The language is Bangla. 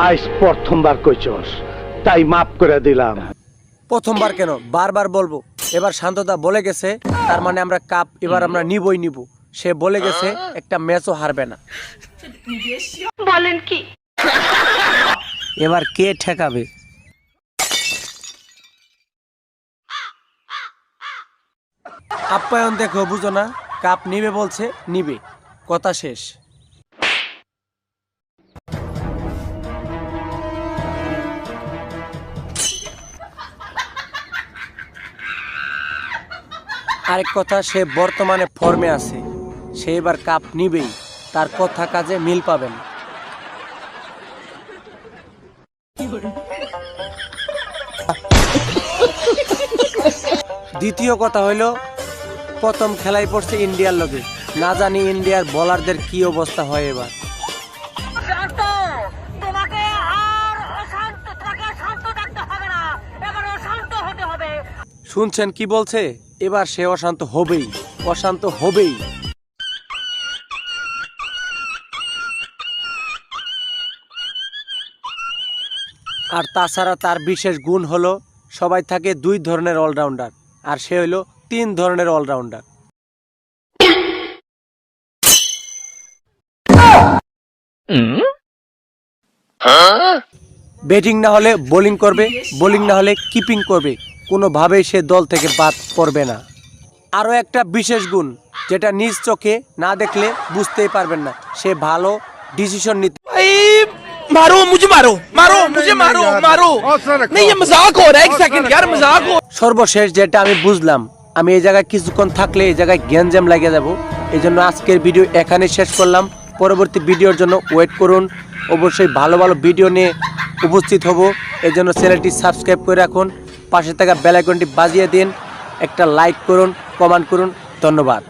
আজ প্রথমবার কইছস, তাই মাফ করে দিলাম। প্রথমবার কেন, বারবার বলবো। এবার শান্তদা বলে গেছে, তার মানে আমরা কাপ এবার আমরা নিবই নিব। সে বলে গেছে একটা ম্যাচও হারবে না। বলেন কি? এবার কে ঠেকাবে? আপ্যায়ন দেখো, বুঝো না? কাপ নিবে বলছে, নিবে, কথা শেষ। আরেক কথা, সে বর্তমানে ফর্মে আছে, সে এবার কাপ নিবেই, তার কথা কাজে মিল পাবেন। দ্বিতীয় কথা হইল, প্রথম খেলায় পড়ছে ইন্ডিয়ার লগে, না জানি ইন্ডিয়ার বোলারদের কি অবস্থা হয় এবার। শুনছেন কি বলছে? এবার সে অশান্ত হবেই, অশান্ত হবেই। আর তাছাড়া তার বিশেষ গুণ হলো, সবাই থাকে 2 ধরনের অলরাউন্ডার, আর সে হলো 3 ধরনের অলরাউন্ডার। ব্যাটিং না হলে বোলিং করবে, বোলিং না হলে কিপিং করবে, কোনোভাবেই সে দল থেকে বাদ পড়বে না। আরও একটা বিশেষ গুণ, যেটা নিজ চোখে না দেখলে বুঝতেই পারবেন না, সে ভালো ডিসিশন নিতে। मारो मुझे, मारो मारो मुझे, मारो मारो नहीं, ये मजाक हो रहा है। एक सेकंड यार, मजाक हो। সর্বশেষ যেটা আমি বুঝলাম, আমি এই জায়গায় কিছুক্ষণ থাকলে এই জায়গায় গ্যাঞ্জাম লাগিয়ে যাব। এই জন্য আজকের ভিডিও এখানে শেষ করলাম। পরবর্তী ভিডিওর জন্য ওয়েট করুন। অবশ্যই ভালো ভালো ভিডিও নিয়ে উপস্থিত হব। এই জন্য চ্যানেলটি সাবস্ক্রাইব করে রাখুন, পাশে থাকা বেল আইকনটি বাজিয়ে দিন, একটা লাইক করুন, কমেন্ট করুন। ধন্যবাদ।